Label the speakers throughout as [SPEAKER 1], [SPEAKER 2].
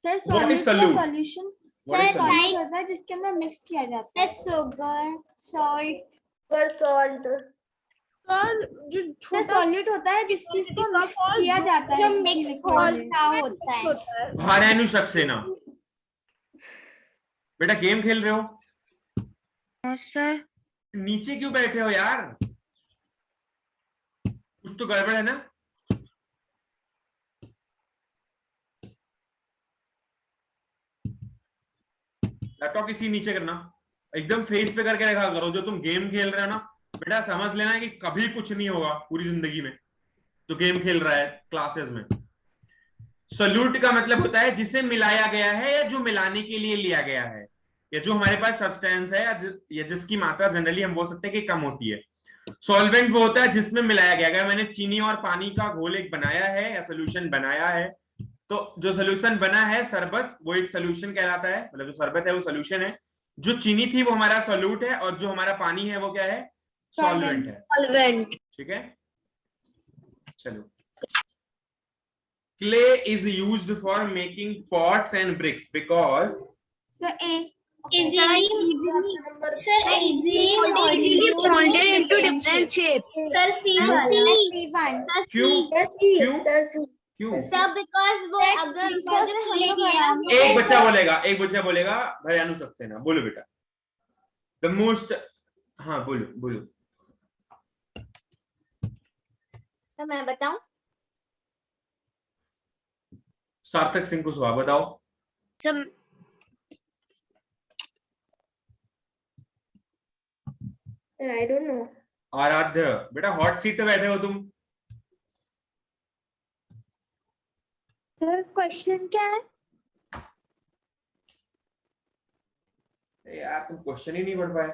[SPEAKER 1] Sir
[SPEAKER 2] What is
[SPEAKER 1] solute का
[SPEAKER 2] solute?
[SPEAKER 1] Solution
[SPEAKER 2] What is solute?
[SPEAKER 1] Solute होता है जिसके अंदर मिक्स किया जाता है
[SPEAKER 3] sugar, salt.
[SPEAKER 4] salt.
[SPEAKER 5] सर जो
[SPEAKER 1] सर
[SPEAKER 5] छोटा
[SPEAKER 1] सॉल्यूट होता है जिस चीज को मिक्स किया जाता है
[SPEAKER 3] जो मिक्स होता है
[SPEAKER 5] होता है।
[SPEAKER 2] भानु सक्सेना, बेटा गेम खेल रहे हो?
[SPEAKER 5] सर
[SPEAKER 2] नीचे क्यों बैठे हो यार? कुछ तो गड़बड़ है ना? लैपटॉप किसी नीचे करना, एकदम फेस पे करके रखा करो। जो तुम गेम खेल रहे हो ना बेटा, समझ लेना कि कभी कुछ नहीं होगा पूरी जिंदगी में जो गेम खेल रहा है क्लासेस में। सोल्यूट का मतलब होता है जिसे मिलाया गया है या जो मिलाने के लिए लिया गया है, या जो हमारे पास सब्सटेंस है या जिसकी मात्रा जनरली हम बोल सकते हैं कि कम होती है। सॉल्वेंट वो होता है जिसमें मिलाया गया। अगर मैंने चीनी और पानी का घोल एक बनाया है या सोल्यूशन बनाया है, तो जो सोल्यूशन बना है शरबत, वो एक सोल्यूशन कहलाता है। मतलब जो शरबत है वो सोल्यूशन है, जो चीनी थी वो हमारा सोल्यूट है, और जो हमारा पानी है वो क्या है? सॉल्वेंट है।
[SPEAKER 5] सॉल्वेंट।
[SPEAKER 2] ठीक है, चलो। Clay is used for making pots and bricks because
[SPEAKER 1] sir A
[SPEAKER 3] easily
[SPEAKER 5] molded into different shapes.
[SPEAKER 3] Sir, C1.
[SPEAKER 2] क्यों क्यों क्यों?
[SPEAKER 3] Sir, because वो अगर
[SPEAKER 2] एक बच्चा बोलेगा भयानु सक्सेना। बोलो बेटा, द मोस्ट। हाँ बोलो बोलो।
[SPEAKER 3] तो मैं बताऊं?
[SPEAKER 2] सार्थक सिंह कुशवाहा बताओ।
[SPEAKER 4] I don't know.
[SPEAKER 2] आराध्य, बेटा हॉट सीट पे बैठे हो तुम।
[SPEAKER 1] सर क्वेश्चन क्या है?
[SPEAKER 2] यार तुम क्वेश्चन ही नहीं पढ़ पाए।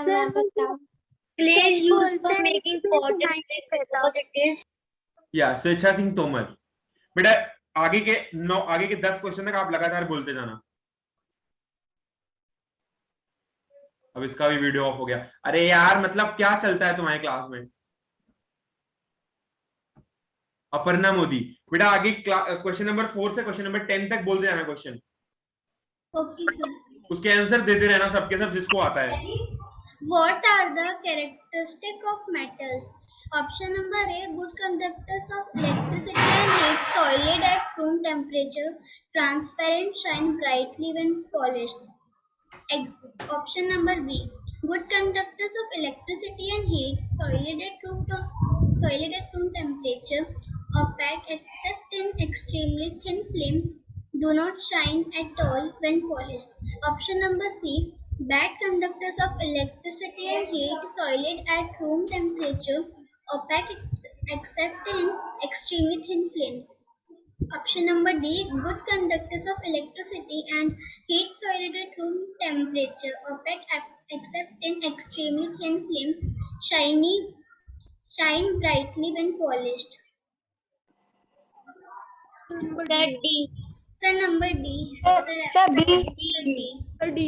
[SPEAKER 3] मैं बताऊं?
[SPEAKER 5] Clay is used for making pot and bricks because it is
[SPEAKER 2] या स्वेच्छा सिंह तोमर। बेटा आगे के 10 क्वेश्चन तक आप लगातार बोलते जाना। अब इसका भी वीडियो ऑफ हो गया। अरे यार मतलब क्या चलता है तुम्हारे क्लास में? अपर्णा मोदी, बेटा आगे क्वेश्चन नंबर 4 से क्वेश्चन नंबर 10 तक बोलते जाना क्वेश्चन।
[SPEAKER 3] Okay, sir.
[SPEAKER 2] उसके आंसर देते रहना सबके सब जिसको आता है।
[SPEAKER 3] What are the characteristics of metals? Option number A, good conductors of electricity and heat, solid at room temperature, transparent, shine brightly when polished. Option number B, good conductors of electricity and heat, solid at room temperature, opaque except in extremely thin flames, do not shine at all when polished. Option number C, bad conductors of electricity and heat, solid at room temperature, opaque except in extremely thin flames. Option number D, good conductors of electricity and heat, solid at room temperature, opaque except in extremely thin flames, shine brightly when polished. D. Sir, number D.
[SPEAKER 1] Sir, B.
[SPEAKER 3] D.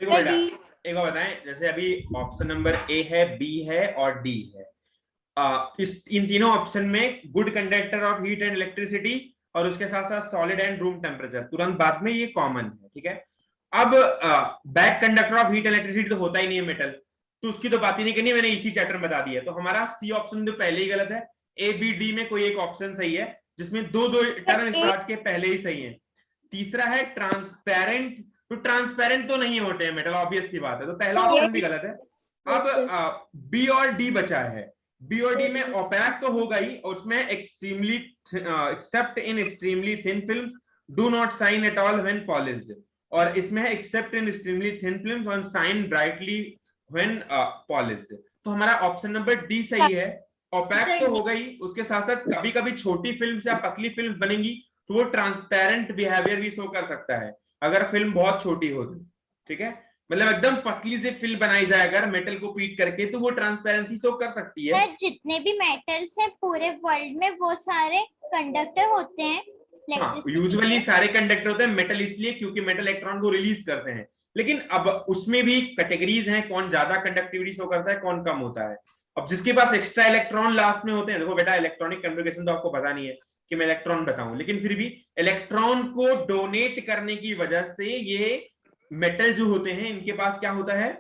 [SPEAKER 2] देखो बेटा एक बार बताएं, जैसे अभी option number A है, B है और D है। इन तीनों ऑप्शन में good conductor of heat and electricity और उसके साथ साथ सॉलिड एंड रूम टेम्परेचर तुरंत बाद में ये कॉमन है। ठीक है, अब bad conductor of heat and electricity तो होता ही नहीं है मेटल, तो उसकी तो बात ही नहीं करनी, मैंने इसी चैप्टर में बता दिया। तो हमारा सी ऑप्शन तो पहले ही गलत है, ए बी डी में कोई एक ऑप्शन सही है जिसमें दो टर्म स्टार्ट के पहले ही सही है। तीसरा है ट्रांसपेरेंट, तो ट्रांसपेरेंट तो नहीं होते हैं मेटल, ऑब्वियस सी बात है, तो पहला ऑप्शन भी गलत है। अब बी और डी बचा है। बी और डी में ओपैक तो होगा ही, और उसमें extremely accept in extremely thin film, do not shine at all when polished, और इसमें है accept in extremely thin films और शाइन ब्राइटली व्हेन पॉलिश्ड। तो हमारा ऑप्शन नंबर डी सही है। ओपैक तो होगा ही, उसके साथ साथ कभी कभी छोटी फिल्म या पतली फिल्म बनेंगी तो वो ट्रांसपेरेंट बिहेवियर भी शो कर सकता है अगर फिल्म बहुत छोटी हो तो। ठीक है, मतलब एकदम पतली से फिल्म बनाई जाए अगर मेटल को पीट करके तो वो ट्रांसपेरेंसी शो कर सकती है।
[SPEAKER 3] जितने भी मेटल्स हैं पूरे वर्ल्ड में वो सारे कंडक्टर होते हैं।
[SPEAKER 2] हाँ, यूजुअली सारे कंडक्टर होते हैं। मेटल इसलिए क्योंकि मेटल इलेक्ट्रॉन को रिलीज करते हैं, लेकिन अब उसमें भी कैटेगरीज हैं, कौन ज्यादा कंडक्टिविटी शो करता है, कौन कम होता है। अब जिसके पास एक्स्ट्रा इलेक्ट्रॉन लास्ट में होते हैं, देखो बेटा इलेक्ट्रॉनिक कन्फिगरेशन तो आपको पता नहीं है, कि मैं इलेक्ट्रॉन बताऊं, लेकिन फिर भी इलेक्ट्रॉन को डोनेट करने की वजह से ये मेटल जो होते हैं इनके पास क्या होता है,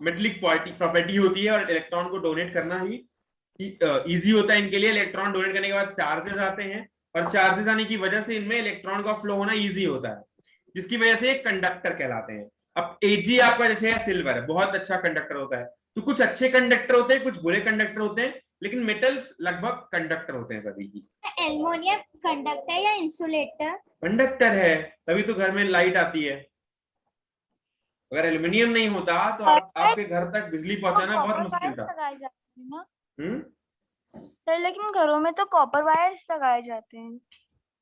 [SPEAKER 2] मेटलिक प्रॉपर्टी होती है, और इलेक्ट्रॉन को डोनेट करना ही इजी होता है इनके लिए। इलेक्ट्रॉन डोनेट करने के बाद चार्जेस आते हैं, और चार्जेस आने की वजह से इनमें इलेक्ट्रॉन का फ्लो होना इजी होता है, जिसकी वजह से कंडक्टर कहलाते हैं। अब Ag आपका जैसे है सिल्वर, बहुत अच्छा कंडक्टर होता है। तो कुछ अच्छे कंडक्टर होते हैं, कुछ बुरे कंडक्टर होते हैं, लेकिन मेटल्स लगभग कंडक्टर होते हैं सभी की।
[SPEAKER 5] एल्युमिनियम कंडक्टर या इंसुलेटर?
[SPEAKER 2] कंडक्टर है, तभी तो घर में लाइट आती है। अगर एल्युमिनियम नहीं होता तो आपके घर तक बिजली पहुंचाना बहुत मुश्किल था।
[SPEAKER 1] सर लेकिन घरों में तो कॉपर वायर्स लगाए जाते हैं।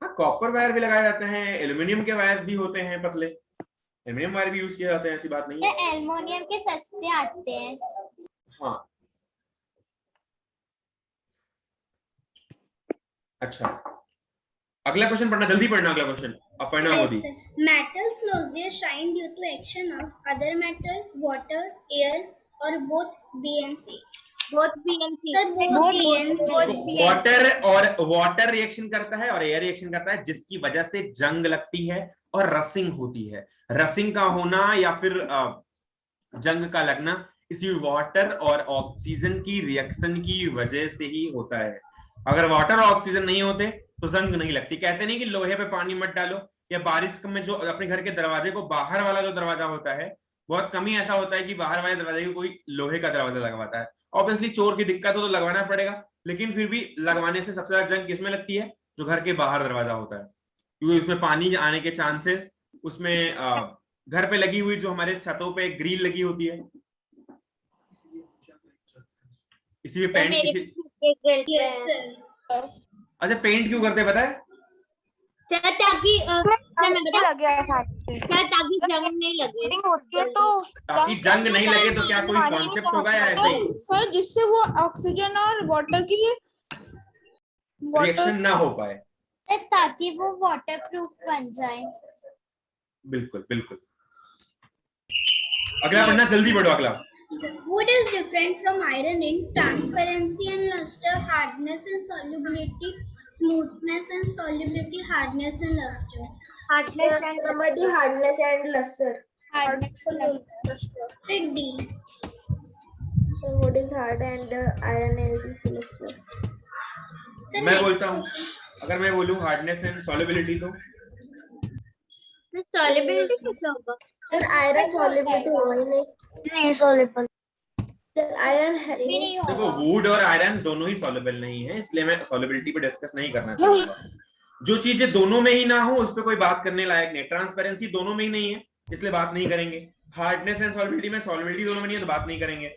[SPEAKER 2] हाँ, कॉपर वायर भी लगाए जाते हैं, एल्युमिनियम के वायर्स भी होते हैं पतले, एल्युमिनियम वायर भी यूज किए जाते हैं, ऐसी बात नहीं है।
[SPEAKER 5] ये एल्युमिनियम के सस्ते आते हैं।
[SPEAKER 2] हाँ, अच्छा, अगला क्वेश्चन पढ़ना, जल्दी पढ़ना अगला क्वेश्चन। अब पढ़ना Modi.
[SPEAKER 3] Metals lose their shine due to action of other metal, water, air, or both B and C.
[SPEAKER 5] Both B and C.
[SPEAKER 3] Sir, both B and C.
[SPEAKER 2] Water reaction करता है और एयर रिएक्शन करता है, जिसकी वजह से जंग लगती है और रसिंग होती है। रसिंग का होना या फिर जंग का लगना इसी वाटर और ऑक्सीजन की रिएक्शन की वजह से ही होता है। अगर वाटर और ऑक्सीजन नहीं होते तो जंग नहीं लगती। कहते नहीं कि लोहे पे पानी मत डालो, या बारिश में जो अपने घर के दरवाजे को बाहर वाला जो दरवाजा होता है, बहुत कम ही ऐसा होता है कि बाहर वाले दरवाजे को कोई लोहे का दरवाजा लगवाता है। ऑब्वियसली चोर की दिक्कत हो तो लगवाना पड़ेगा, लेकिन फिर भी लगवाने से सबसे ज्यादा जंग किसमें लगती है, जो घर के बाहर दरवाजा होता है, क्योंकि उसमें पानी आने के चांसेस, उसमें घर पे लगी हुई जो हमारे छतों पे ग्रिल लगी होती है, इसी में पेंट
[SPEAKER 3] Yes, sir.
[SPEAKER 2] अच्छा, पेंट क्यों करते हैं पता है?
[SPEAKER 5] ताकि
[SPEAKER 1] लगे
[SPEAKER 5] ताकि जंग नहीं लगे
[SPEAKER 1] होती है तो
[SPEAKER 2] ताकि जंग नहीं लगे। तो क्या कोई कॉन्सेप्ट होगा या ऐसे ही
[SPEAKER 1] सर जिससे वो ऑक्सीजन और वाटर की
[SPEAKER 2] रिएक्शन ना हो पाए?
[SPEAKER 5] ताकि वो वाटरप्रूफ बन जाए।
[SPEAKER 2] बिल्कुल बिल्कुल। अगला पढ़ना, जल्दी पढ़ो अगला।
[SPEAKER 3] Wood is different from iron in transparency and luster, hardness and solubility, smoothness and solubility, hardness and luster.
[SPEAKER 5] Hardness and
[SPEAKER 4] Number D, hardness and luster.
[SPEAKER 3] Say D.
[SPEAKER 4] So what is hard and iron is luster?
[SPEAKER 3] Sir,
[SPEAKER 2] मैं
[SPEAKER 3] next
[SPEAKER 2] बोलता हूँ,
[SPEAKER 3] question.
[SPEAKER 2] अगर मैं बोलूँ hardness and solubility तो
[SPEAKER 5] solubility कैसे होगा?
[SPEAKER 4] Sir, iron solubility होगा ही नहीं soluble. Sir, iron है ही
[SPEAKER 5] भी
[SPEAKER 4] नहीं.
[SPEAKER 5] नहीं
[SPEAKER 2] देखो,
[SPEAKER 5] होगा।
[SPEAKER 2] वुड और आयरन दोनों ही सॉल्युबल नहीं है, इसलिए मैं सॉल्युबिलिटी पे डिस्कस नहीं करना चाहूंगा। जो चीजें दोनों में ही ना हो उस पर कोई बात करने लायक नहीं। ट्रांसपेरेंसी दोनों में ही नहीं है, इसलिए बात नहीं करेंगे। हार्डनेस एंड सॉल्युबिलिटी में सॉल्युबिलिटी दोनों में नहीं है तो बात नहीं करेंगे।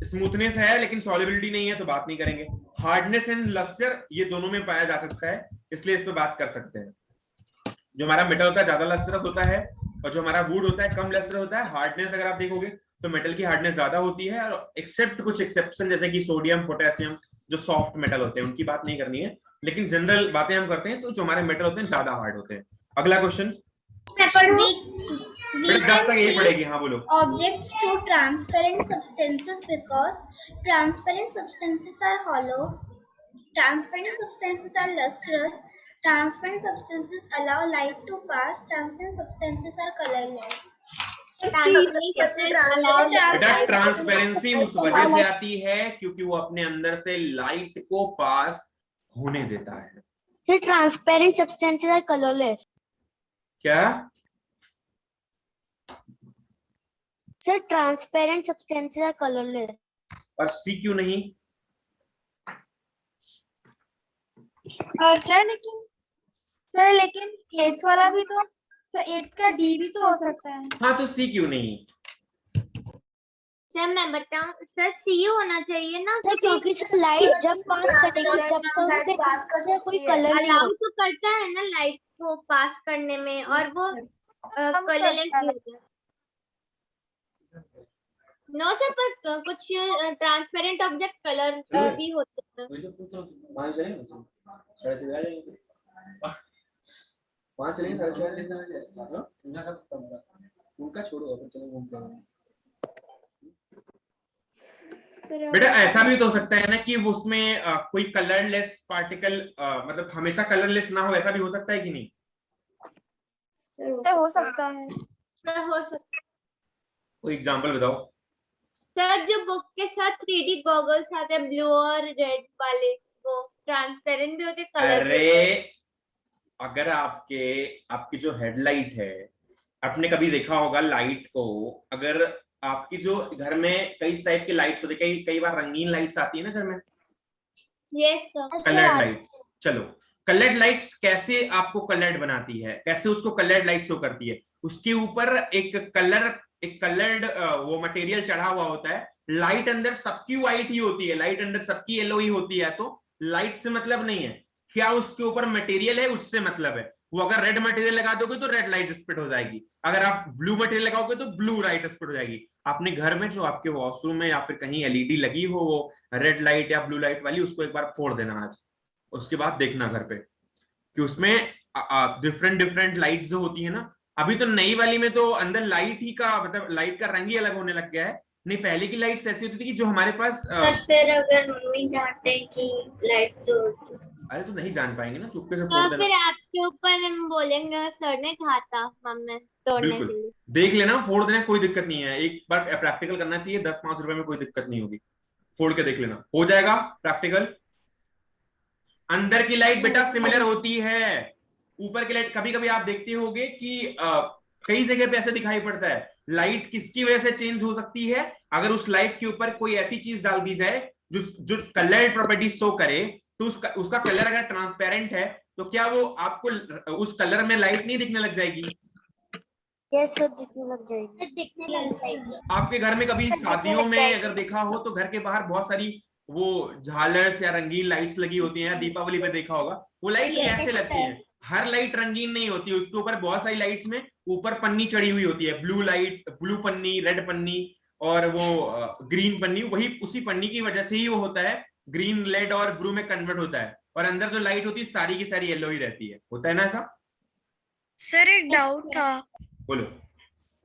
[SPEAKER 2] स्मूथनेस है लेकिन सॉल्युबिलिटी नहीं है तो बात नहीं करेंगे। हार्डनेस एंड लस्टर ये दोनों में पाया जा सकता है, इसलिए इस पर बात कर सकते हैं। जो हमारा मेटल होता है ज्यादा लस्टरस होता है, और जो हमारा वुड होता है कम लस्टर होता है। हार्डनेस अगर आप देखोगे तो मेटल की हार्डनेस ज्यादा होती है, और एक्सेप्ट कुछ एक्सेप्शन जैसे कि सोडियम, पोटेशियम जो सॉफ्ट मेटल होते हैं उनकी बात नहीं करनी है, लेकिन जनरल बातें हम करते हैं तो जो हमारे मेटल होते हैं ज्यादा हार्ड होते हैं। अगला क्वेश्चन,
[SPEAKER 3] We
[SPEAKER 2] 10
[SPEAKER 3] can
[SPEAKER 2] तक यही
[SPEAKER 3] see
[SPEAKER 2] पड़ेगी। हाँ बोलो।
[SPEAKER 3] objects through transparent substances because transparent substances are hollow, transparent substances are lustrous, transparent substances allow light to pass, transparent substances are colorless.
[SPEAKER 2] बेटा ट्रांसपेरेंसी उस वजह से आती है क्योंकि वो अपने अंदर से लाइट को पास होने देता है।
[SPEAKER 5] The transparent substances are colorless.
[SPEAKER 2] क्या?
[SPEAKER 5] The transparent substances are colorless.
[SPEAKER 2] और सी क्यों नहीं?
[SPEAKER 1] और सर लेकिन 8 वाला भी तो सर 8 का डी भी तो हो सकता है।
[SPEAKER 2] हाँ, तो सी क्यों नहीं?
[SPEAKER 5] सर मैं बताऊं, सर सी होना चाहिए ना सर, क्योंकि सर लाइट जब पास करेगी जब से उस पे पास कर कोई कलर नहीं अलाउ तो करता है ना लाइट को पास करने में, और वो कलरलेस भी होता है। नो सर, पर कुछ ट्रांसपेरेंट ऑब्जेक्ट कलर भी होते हैं।
[SPEAKER 2] उनका छोड़ो, अपन चलो घूमते हैं। बेटा ऐसा भी तो हो सकता है ना कि उसमें कोई कलरलेस पार्टिकल मतलब हमेशा कलरलेस ना हो, ऐसा भी हो सकता है कि नहीं?
[SPEAKER 1] हो सकता है।
[SPEAKER 5] सर हो सकता
[SPEAKER 2] कोई एग्जांपल बताओ।
[SPEAKER 5] सर जो बुक के साथ 3D गॉगल्स आते हैं ब्लू और रेड वाले, वो ट्रांसपेरेंट भी होते, कलर भी होते हैं।
[SPEAKER 2] अरे अगर आपकी जो हेडलाइट है, आपने कभी देखा होगा लाइट को, अगर आपकी जो घर में कई टाइप की लाइट्स होती है, कई बार रंगीन लाइट्स आती है ना घर में,
[SPEAKER 5] यस सर।
[SPEAKER 2] Coloured lights. चलो, कलर्ड लाइट्स कैसे आपको कलर्ड बनाती है, कैसे उसको कलर्ड लाइट शो करती है? उसके ऊपर एक कलर्ड वो मटेरियल चढ़ा हुआ होता है। लाइट अंदर सबकी व्हाइट ही होती है, लाइट अंदर सबकी येलो ही होती है, तो लाइट से मतलब नहीं है, क्या उसके ऊपर मटेरियल है उससे मतलब है। वो अगर रेड मटेरियल लगा दोगे तो रेड लाइट स्प्लिट हो जाएगी, अगर आप ब्लू मटेरियल लगाओगे तो ब्लू लाइट स्प्लिट हो जाएगी। अपने घर में जो आपके वॉशरूम में या फिर कहीं एलईडी लगी हो, वो रेड लाइट या ब्लू लाइट वाली, उसको एक बार फोड़ देना आज, उसके बाद देखना घर पे कि उसमें डिफरेंट डिफरेंट लाइट जो होती है ना। अभी तो नई वाली में तो अंदर लाइट ही का मतलब लाइट का रंग ही अलग होने लग गया है। नहीं, पहले की लाइट्स ऐसी होती थी कि जो हमारे पास
[SPEAKER 5] फिर अगर मम्मी डांटे कि लाइट तो
[SPEAKER 2] अरे तो नहीं जान पाएंगे ना, चुपके से फोड़
[SPEAKER 5] तो
[SPEAKER 2] देना।
[SPEAKER 5] फिर आपके ऊपर हम बोलेंगे सर ने कहा था मम्मी तोड़ने के
[SPEAKER 2] बिल्कुल
[SPEAKER 5] लिए।
[SPEAKER 2] देख लेना, फोड़ देना, कोई दिक्कत नहीं है, एक बार प्रैक्टिकल करना चाहिए, 10-5 रुपए में कोई दिक्कत नहीं होगी, फोड़ के देख लेना, हो जाएगा प्रैक्टिकल। अंदर की लाइट बेटा सिमिलर होती है, ऊपर की लाइट कभी कभी आप देखते होंगे कि कई जगह पे ऐसे दिखाई पड़ता है। लाइट किसकी वजह से चेंज हो सकती है? अगर उस लाइट के ऊपर कोई ऐसी चीज डाल दी जाए जो कलर प्रॉपर्टी शो करे, तो उसका कलर अगर ट्रांसपेरेंट है तो क्या वो आपको उस कलर में लाइट नहीं दिखने लग जाएगी?
[SPEAKER 4] यस सर, दिखने लग जाएगी।
[SPEAKER 5] दिखने लग जाएगी।
[SPEAKER 2] आपके घर में कभी शादियों में अगर देखा हो तो घर के बाहर बहुत सारी वो झालर्स या रंगीन लाइट्स लगी होती हैं, दीपावली पे देखा होगा, वो लाइट कैसे लगती है? हर लाइट रंगीन नहीं होती, उसके ऊपर बहुत सारी लाइट्स में ऊपर पन्नी चढ़ी हुई होती है, ब्लू लाइट, ब्लू पन्नी, रेड पन्नी और वो ग्रीन पन्नी, वही उसी पन्नी की वजह से ही वो होता है, ग्रीन रेड और ब्लू में कन्वर्ट होता है, और अंदर जो लाइट होती है सारी की सारी येलो ही रहती है, होता है ना ऐसा?
[SPEAKER 6] सर एक डाउट था
[SPEAKER 2] बोलो।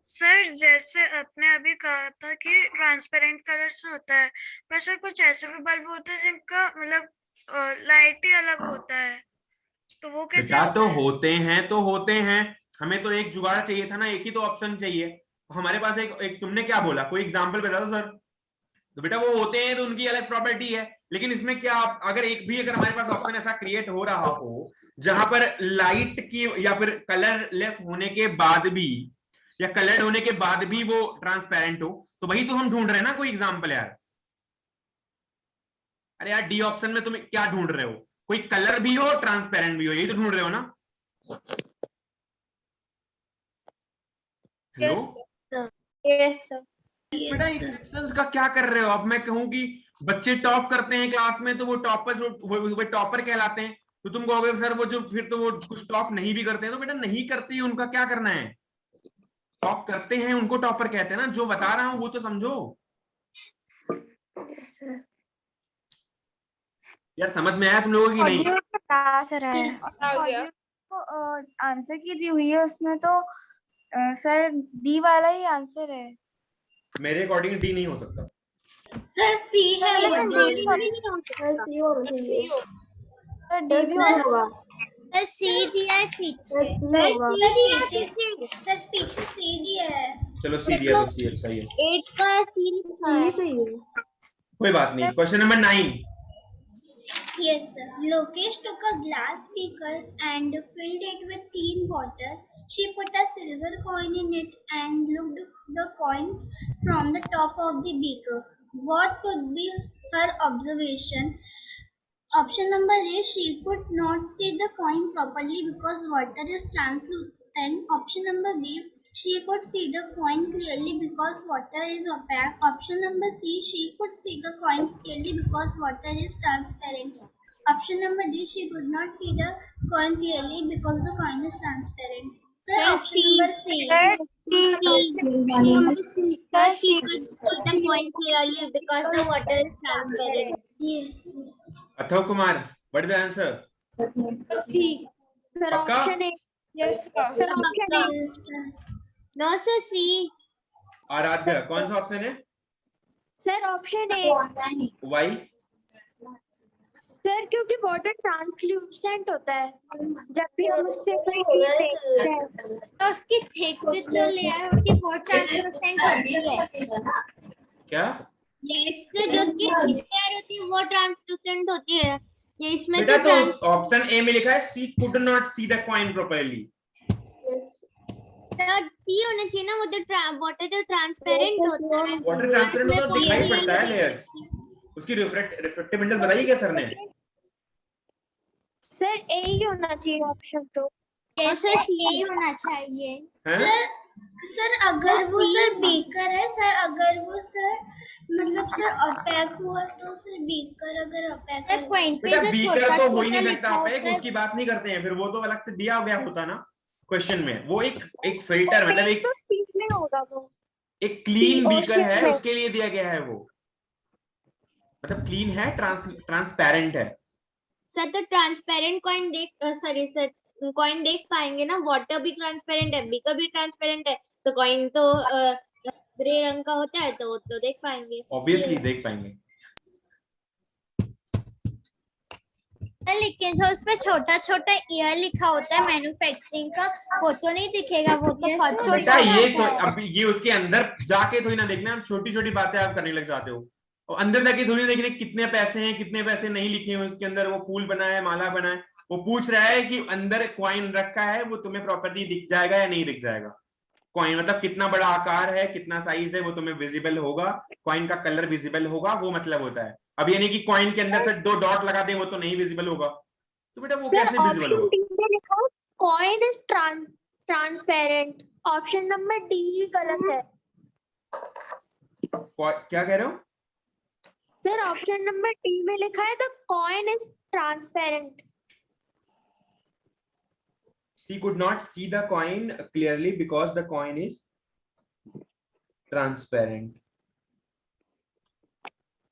[SPEAKER 6] सर, जैसे आपने अभी कहा था कि ट्रांसपेरेंट कलर से होता है, पर सर कुछ ऐसे भी बल्ब होते हैं जिनका मतलब लाइट ही अलग होता है, तो वो कैसे
[SPEAKER 2] बेटा तो
[SPEAKER 6] होता है?
[SPEAKER 2] होते हैं तो होते हैं, हमें तो एक जुगाड़ चाहिए था ना, एक ही तो ऑप्शन चाहिए हमारे पास। एक तुमने क्या बोला, कोई एग्जांपल बता दो सर। तो बेटा वो होते हैं तो उनकी अलग प्रॉपर्टी है, लेकिन इसमें क्या अगर एक भी अगर हमारे पास ऑप्शन ऐसा क्रिएट हो रहा हो जहां पर लाइट की या फिर कलरलेस होने के बाद भी या कलर्ड होने के बाद भी वो ट्रांसपेरेंट हो, तो वही तो हम ढूंढ रहे हैं ना, कोई एग्जाम्पल यार। अरे यार डी ऑप्शन में तुम क्या ढूंढ रहे हो? कोई कलर भी हो ट्रांसपेरेंट भी हो, यही तो ढूंढ रहे हो ना? Hello
[SPEAKER 5] yes sir.
[SPEAKER 2] बेटा एक्सेप्शंस का क्या कर रहे हो? अब मैं कहूं कि बच्चे टॉप करते हैं क्लास में तो वो टॉपर, वो टॉपर कहलाते हैं, तो तुम कहोगे सर वो जो फिर तो वो कुछ टॉप नहीं भी करते हैं, तो बेटा नहीं करते हैं उनका क्या करना है? टॉप करते हैं उनको टॉपर कहते हैं ना, जो बता रहा हूं वो तो समझो यार। समझ में आया तुम लोगों की नहीं?
[SPEAKER 1] आंसर की दी हुई है उसमें तो सर डी वाला ही आंसर है।
[SPEAKER 2] मेरे अकॉर्डिंग डी नहीं हो सकता।
[SPEAKER 3] सर सी है
[SPEAKER 4] सर सी होना चाहिए।
[SPEAKER 1] सर डी भी
[SPEAKER 3] सर
[SPEAKER 4] होगा।
[SPEAKER 5] सर सी दिया है पीछे।
[SPEAKER 4] सर सी होगा।
[SPEAKER 3] सर पीछे सी दिया है।
[SPEAKER 2] चलो सी दिया तो सी अच्छा ही है,
[SPEAKER 5] 8 का सी लिखा है।
[SPEAKER 4] सी सही है।
[SPEAKER 2] कोई बात नहीं। Question number 9।
[SPEAKER 3] Yes, sir. Lokesh took a glass beaker and filled it with clean water. She put a silver coin in it and looked the coin from the top of the beaker. What could be her observation? Option number A, she could not see the coin properly because water is translucent. Option number B, she could see the coin clearly because water is opaque. Option number C, she could see the coin clearly because water is transparent. Option number D, she could not see the coin clearly because the coin is transparent. Sir, option number C.
[SPEAKER 5] Sir, she could put the coin clearly because the water is transparent.
[SPEAKER 3] Yes.
[SPEAKER 2] Atharv Kumar, what is the answer? पक्का?
[SPEAKER 1] Yes
[SPEAKER 3] Yes, sir.
[SPEAKER 5] No sir, C.
[SPEAKER 2] Aaradhya कौन सा option है?
[SPEAKER 5] Sir option A.
[SPEAKER 2] Why?
[SPEAKER 5] Sir क्योंकि water translucent होता है, जब भी हम उससे कोई चीज देखते हैं
[SPEAKER 3] तो उसकी थिक जो लेयर होती है वो ट्रांसलूसेंट होती है।
[SPEAKER 2] क्या
[SPEAKER 5] इससे जो उसकी थिक लेयर होती है वो ट्रांसल्यूसेंट होती है। ये इसमें
[SPEAKER 2] बेटा?
[SPEAKER 5] तो
[SPEAKER 2] तो ऑप्शन ए में लिखा है C could not see the coin properly.
[SPEAKER 5] C होना चाहिए ना, वो जो वाटर जो ट्रांसपेरेंट होता है।
[SPEAKER 2] वाटर ट्रांसपेरेंट तो दिखाई पड़ता है लेयर्स। उसकी रिफ्रेक्टिव इंडेक्स बताइए क्या सर ने?
[SPEAKER 5] सर ए ही होना चाहिए ऑप्शन तो। कैसे यही होना चाहिए
[SPEAKER 2] हैं?
[SPEAKER 3] सर अगर वो सर बेकर है सर, अगर वो सर मतलब सर ओपेक हुआ तो सर बेकर अगर ओपेक है।
[SPEAKER 2] बेटा बीकर तो हो ही नहीं सकता ओपेक, उसकी बात नहीं करते हैं, फिर वो तो अलग से दिया गया होता ना क्वेश्चन में। वो एक फिल्टर मतलब एक
[SPEAKER 5] तो स्टील में होगा वो।
[SPEAKER 2] एक क्लीन
[SPEAKER 5] और
[SPEAKER 2] बीकर है,
[SPEAKER 5] शेप में।
[SPEAKER 2] उसके लिए दिया गया है वो, मतलब क्लीन है, ट्रांसपेरेंट है।
[SPEAKER 5] सर तो transparent coin sorry sir coin देख पाएंगे ना, वाटर भी ट्रांसपेरेंट है, बीकर भी ट्रांसपेरेंट है, तो कॉइन तो ग्रे रंग का होता है, तो वो तो देख पाएंगे।
[SPEAKER 2] ऑब्वियसली देख पाएंगे।
[SPEAKER 3] लेकिन जो उसमें छोटा छोटा ईयर लिखा होता है मैन्युफैक्चरिंग का, वो तो नहीं दिखेगा, वो तो बहुत
[SPEAKER 2] बेटा
[SPEAKER 3] छोटा
[SPEAKER 2] ये तो
[SPEAKER 3] होता है।
[SPEAKER 2] अब ये उसके अंदर जाके थोड़ी ना देखना, आप छोटी छोटी बातें आप करने लग जाते हो, और अंदर जाके थोड़ी देखने कितने पैसे हैं कितने पैसे नहीं लिखे हैं उसके अंदर, वो फूल बना है माला बना है। वो पूछ रहा है कि अंदर कॉइन रखा है, वो तुम्हें प्रॉपर्ली दिख जाएगा या नहीं दिख जाएगा। कॉइन मतलब कितना बड़ा आकार है, कितना साइज है, वो तुम्हें विजिबल होगा, कॉइन का कलर विजिबल होगा, वो मतलब होता है। अब ये नहीं कि कॉइन के अंदर से 2 डॉट लगा दें, वो तो नहीं विजिबल होगा, तो बेटा वो कैसे विजिबल होगा?
[SPEAKER 5] ऑप्शन डी में लिखा coin is transparent, option number D ही गलत है।
[SPEAKER 2] क्या कह रहे हो
[SPEAKER 5] सर ऑप्शन नंबर डी में लिखा है the coin is transparent.
[SPEAKER 2] She could not see the coin clearly because the coin is transparent.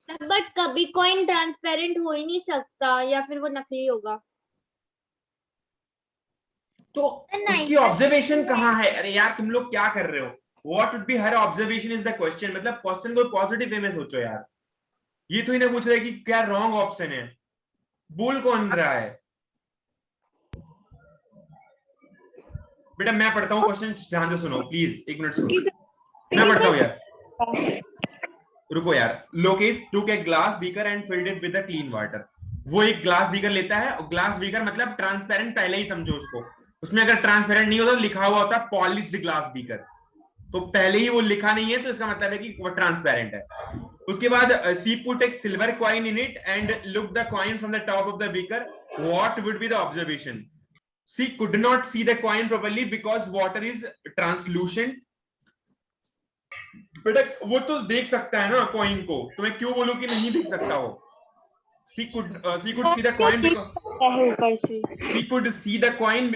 [SPEAKER 5] But कभी कॉइन ट्रांसपेरेंट हो ही नहीं सकता, या फिर वो नकली होगा।
[SPEAKER 2] तो उसकी ऑब्जर्वेशन कहाँ है? अरे यार तुम लोग क्या कर रहे हो? What would be her observation is the question। मतलब क्वेश्चन को पॉजिटिव वे में सोचो यार, ये तो इन्हें पूछ रहे कि क्या रॉन्ग ऑप्शन है, बोल कौन रहा है? बेटा मैं पढ़ता हूँ क्वेश्चन, ध्यान से सुनो प्लीज, 1 मिनट सुनो, मैं पढ़ता हूँ यार, रुको यार। Lokesh took a glass beaker and filled it with a clean water। वो एक ग्लास बीकर लेता है, और ग्लास बीकर मतलब ट्रांसपेरेंट, पहले ही समझो उसको, उसमें अगर ट्रांसपेरेंट नहीं होता तो लिखा हुआ होता पॉलिश्ड ग्लास बीकर, तो पहले ही वो लिखा नहीं है तो इसका मतलब है कि वो ट्रांसपेरेंट है। उसके बाद सी पुट एक silver coin in it and look the coin from the top of the beaker, what would be the observation? She could not see the coin properly because water is translucent। बेटा वो तो देख सकता है ना coin को, तो मैं क्यों बोलूं कि नहीं देख सकता वो? She could see the coin because she could see the coin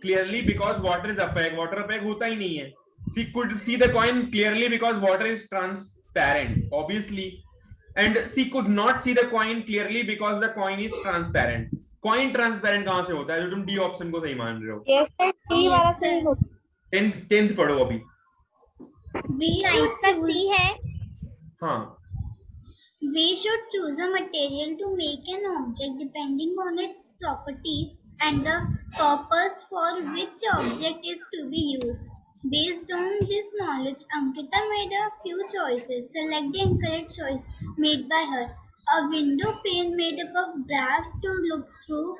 [SPEAKER 2] clearly because water is opaque। water opaque होता ही नहीं है। She could see the coin clearly because water is transparent obviously, and she could not see the coin clearly because the coin is transparent। Coin transparent कहां से होता है जो तुम D option को सही मान रहे हो?
[SPEAKER 5] डी वाला सही होता
[SPEAKER 2] 10th पढ़ो अभी।
[SPEAKER 3] We should choose
[SPEAKER 5] है।
[SPEAKER 2] हाँ
[SPEAKER 3] We should choose a material to make an object depending on its properties and the purpose for which object is to be used। Based on this knowledge, Ankita made a few choices. Select the incorrect choice made by her. A window pane made up of glass to look through,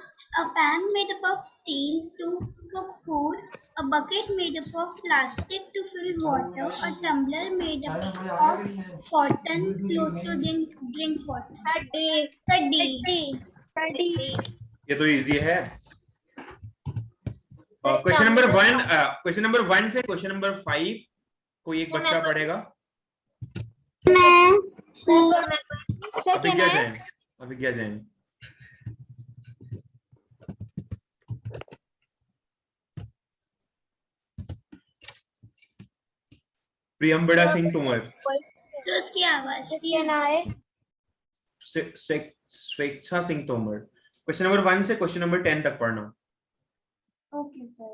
[SPEAKER 3] a pan made up of steel to cook food, a bucket made up of plastic to fill water, a tumbler made up of cotton cloth to drink water। D।
[SPEAKER 2] ये तो easy है। Question number 1 से question number 5 कोई एक बच्चा पढ़ेगा। अभिज्ञा जैन। प्रियंबड़ा सिंह तोमर।
[SPEAKER 3] तो उसकी आवाज
[SPEAKER 2] स्वेच्छा सिंह तोमर। क्वेश्चन नंबर 1 से क्वेश्चन नंबर 10 तक पढ़ना।
[SPEAKER 1] Okay, sir.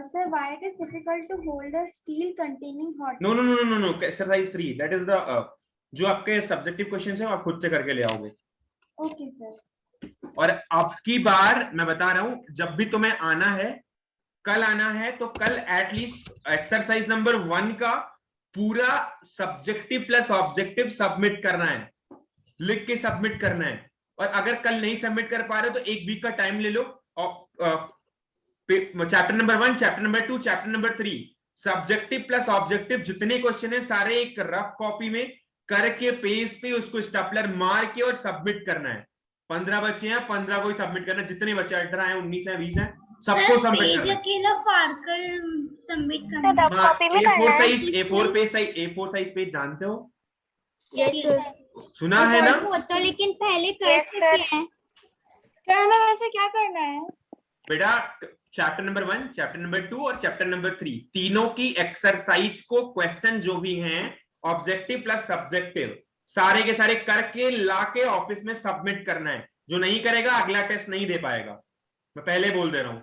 [SPEAKER 1] Sir, why it is difficult to hold a steel containing hot?
[SPEAKER 2] No. Exercise 3. That is the जो आपके सब्जेक्टिव क्वेश्चन है आप खुद से करके ले आओगे।
[SPEAKER 1] Okay sir.
[SPEAKER 2] और अब की बार मैं बता रहा हूं, जब भी तुम्हें आना है, कल आना है, तो कल एटलीस्ट एक्सरसाइज नंबर 1 का पूरा सब्जेक्टिव प्लस ऑब्जेक्टिव सबमिट करना है, लिख के सबमिट करना है। और अगर कल नहीं सबमिट कर पा रहे तो 1 वीक का टाइम ले लो और chapter number 1, chapter number 2, chapter number 3 subjective plus objective जितने क्वेश्चन है सारे एक रफ कॉपी में करके पेज पे उसको स्टेपलर मार के और सबमिट करना है। 15 बच्चे हैं, 15 को ही सबमिट करना है। जितने बच्चे 18 हैं, 19 हैं, 20 हैं, सबको सबमिट
[SPEAKER 3] पेज
[SPEAKER 2] करना है।
[SPEAKER 3] अकेला फाड़कर सबमिट करना है।
[SPEAKER 2] हाँ, A4 size, A4 size page जानते हो? सुना है ना?
[SPEAKER 5] तो लेकिन पहले कर चुके हैं।
[SPEAKER 1] करना वैसे क्या करना है
[SPEAKER 2] बेटा, चैप्टर नंबर 1, चैप्टर नंबर 2 और चैप्टर नंबर 3 तीनों की एक्सरसाइज को क्वेश्चन जो भी हैं ऑब्जेक्टिव प्लस सब्जेक्टिव सारे के सारे करके लाके ऑफिस में सबमिट करना है। जो नहीं करेगा अगला टेस्ट नहीं दे पाएगा, मैं पहले बोल दे रहा हूँ।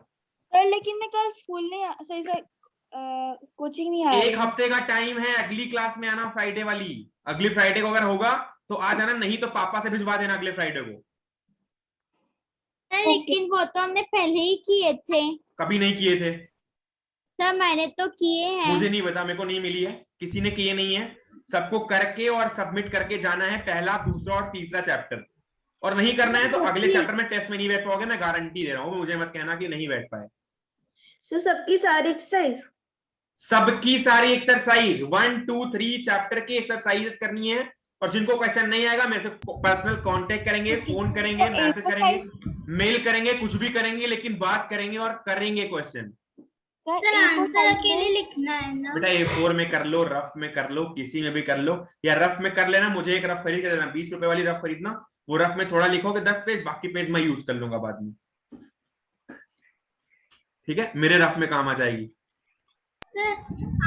[SPEAKER 1] सर लेकिन मैं कल स्कूल नहीं सही से कोचिंग नहीं आया।
[SPEAKER 2] 1 हफ्ते का टाइम है, अगली क्लास में आना फ्राइडे वाली। अगली फ्राइडे को अगर होगा तो आ जाना, नहीं तो पापा से भिजवा देना अगले फ्राइडे को।
[SPEAKER 5] लेकिन वो तो हमने पहले ही किए थे।
[SPEAKER 2] कभी नहीं किए थे
[SPEAKER 5] सर, मैंने तो किए हैं।
[SPEAKER 2] मुझे नहीं पता, मेरे को नहीं मिली है, किसी ने किए नहीं है। सबको करके और सबमिट करके जाना है पहला, दूसरा और तीसरा चैप्टर। और नहीं करना है तो अगले चैप्टर में टेस्ट में नहीं बैठ पाओगे, मैं गारंटी दे रहा हूँ। मुझे मत कहना कि नहीं बैठ पाए।
[SPEAKER 4] सर सबकी सारी एक्सरसाइज,
[SPEAKER 2] सबकी सारी एक्सरसाइज 1, 2, 3 चैप्टर की एक्सरसाइज करनी है। और जिनको क्वेश्चन नहीं आएगा मेरे से पर्सनल कांटेक्ट करेंगे, फोन करेंगे, मैसेज करेंगे, मेल करेंगे, कुछ भी करेंगे, लेकिन बात करेंगे और करेंगे क्वेश्चन।
[SPEAKER 3] सर आंसर अकेले लिखना है ना?
[SPEAKER 2] बेटा A4 में कर लो, रफ में कर लो, किसी में भी कर लो, या रफ में कर लेना। मुझे एक रफ खरीद के देना, 20 रुपए वाली रफ खरीदना। वो रफ में थोड़ा लिखोगे 10 पेज, बाकी पेज मैं यूज कर लूंगा बाद में। ठीक है, मेरे रफ में काम आ जाएगी।
[SPEAKER 3] सर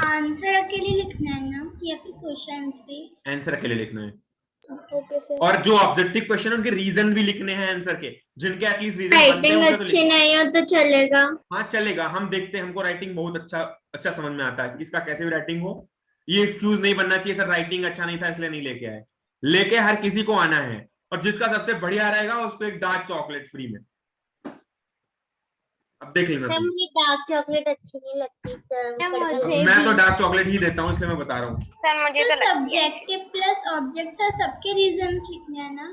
[SPEAKER 3] आंसर अकेले लिखना है ना या फिर क्वेश्चंस भी?
[SPEAKER 2] आंसर अकेले लिखना है।
[SPEAKER 4] Okay sir.
[SPEAKER 2] और जो ऑब्जेक्टिव क्वेश्चन उनके रीजन भी लिखने हैं आंसर के, जिनके एटलीस्ट रीजन बनते
[SPEAKER 5] राइटिंग
[SPEAKER 2] हैं
[SPEAKER 5] अच्छी नहीं हो तो चलेगा।
[SPEAKER 2] हाँ चलेगा, हम देखते हैं। हमको राइटिंग बहुत अच्छा समझ में आता है, किसका कैसे भी राइटिंग हो। ये एक्सक्यूज नहीं बनना चाहिए सर राइटिंग अच्छा नहीं था इसलिए नहीं लेके आए। लेके हर किसी को आना है, और जिसका सबसे बढ़िया रहेगा उसको एक डार्क चॉकलेट फ्री में। अब देख लेना।
[SPEAKER 5] मुझे डार्क चॉकलेट अच्छी नहीं लगती सर।
[SPEAKER 2] मैं तो डार्क चॉकलेट ही देता हूँ, इसलिए मैं बता रहा हूँ।
[SPEAKER 3] Sir subjective plus object sir सबके रीजंस लिखने हैं ना?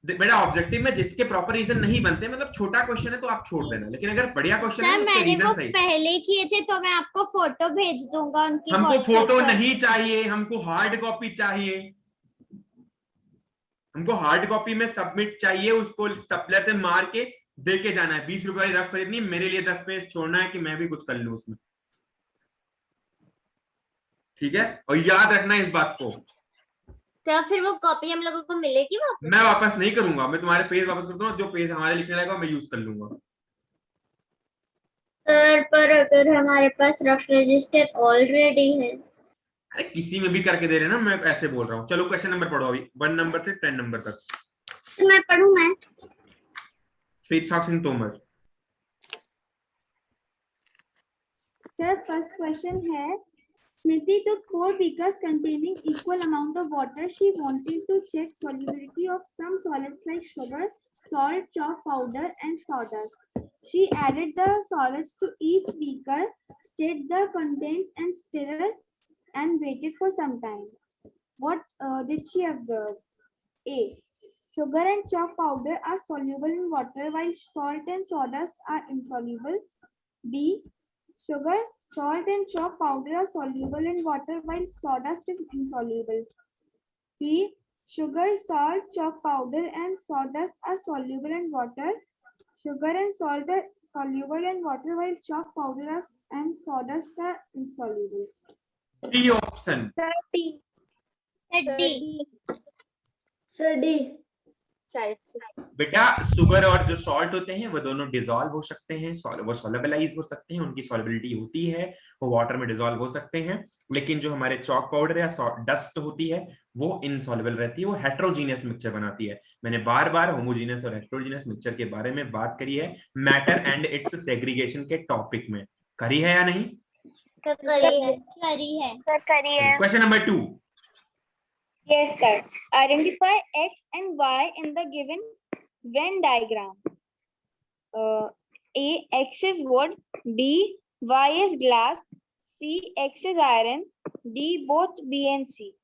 [SPEAKER 2] बेटा ऑब्जेक्टिव में जिसके प्रॉपर रीजन नहीं बनते, मतलब छोटा क्वेश्चन है तो आप छोड़ देना, लेकिन अगर बढ़िया क्वेश्चन है तो उसके
[SPEAKER 5] मैंने वो
[SPEAKER 2] रीजन सही।
[SPEAKER 5] पहले किए थे तो मैं आपको फोटो भेज दूंगा उनकी।
[SPEAKER 2] हमको फोटो नहीं चाहिए, हमको हार्ड कॉपी चाहिए। हमको हार्ड कॉपी में सबमिट चाहिए, उसको स्टेपलर से मार के दे के जाना है। 20 रुपए वाली रफ खरीदनी, मेरे लिए 10 पेज छोड़ना है कि मैं भी कुछ कर लूं उसमें। ठीक है, और याद रखना इस बात को।
[SPEAKER 5] तो फिर वो कॉपी हम लोगों को मिलेगी वापस?
[SPEAKER 2] मैं वापस नहीं करूंगा, मैं तुम्हारे पेज वापस कर दूंगा। जो पेज हमारे लिखने लगेगा मैं यूज कर लूंगा।
[SPEAKER 5] सर पर अगर हमारे पास रफ रजिस्टर ऑलरेडी है।
[SPEAKER 2] अरे किसी में भी करके दे रहे ना, मैं ऐसे बोल रहा हूँ। चलो क्वेश्चन नंबर पढ़ो अभी, 1 नंबर से 10 नंबर तक।
[SPEAKER 5] तो मैं पढ़ूं? मैं
[SPEAKER 2] Shweta Singh Tomar.
[SPEAKER 1] Sir first question है, Smriti took 4 beakers containing equal amount of water. She wanted to check solubility of some solids like sugar, salt, chalk powder, and sawdust. She added the solids to each beaker, stirred the contents and stirrer, and waited for some time. What did she observe? A. Sugar and chalk powder are soluble in water while salt and sawdust are insoluble. B. Sugar, salt, and chalk powder are soluble in water while sawdust is insoluble. C. Sugar, salt, chalk powder, and sawdust are soluble in water. Sugar and salt are soluble in water while chalk powder and sawdust are insoluble.
[SPEAKER 2] D option.
[SPEAKER 5] D.
[SPEAKER 4] Sir D.
[SPEAKER 2] बेटा sugar और जो salt होते हैं वो दोनों dissolve हो सकते हैं, वो सॉल्युबलाइज हो सकते हैं, उनकी सॉल्युबिलिटी होती है, वो वाटर में डिसॉल्व हो सकते हैं। लेकिन जो हमारे चॉक पाउडर या डस्ट होती है वो इनसॉल्युबल रहती है, वो हेट्रोजीनियस मिक्सचर बनाती है। मैंने बार बार होमोजीनियस और हेट्रोजीनियस मिक्सचर के बारे में बात करी है मैटर एंड इट्स सेग्रीगेशन के टॉपिक में। करी है या नहीं?
[SPEAKER 5] करी है।
[SPEAKER 2] Question number 2,
[SPEAKER 1] Yes, sir. Identify X and Y in the given Venn diagram. A, X is wood. B, Y is glass. C, X is iron. D, both B and C.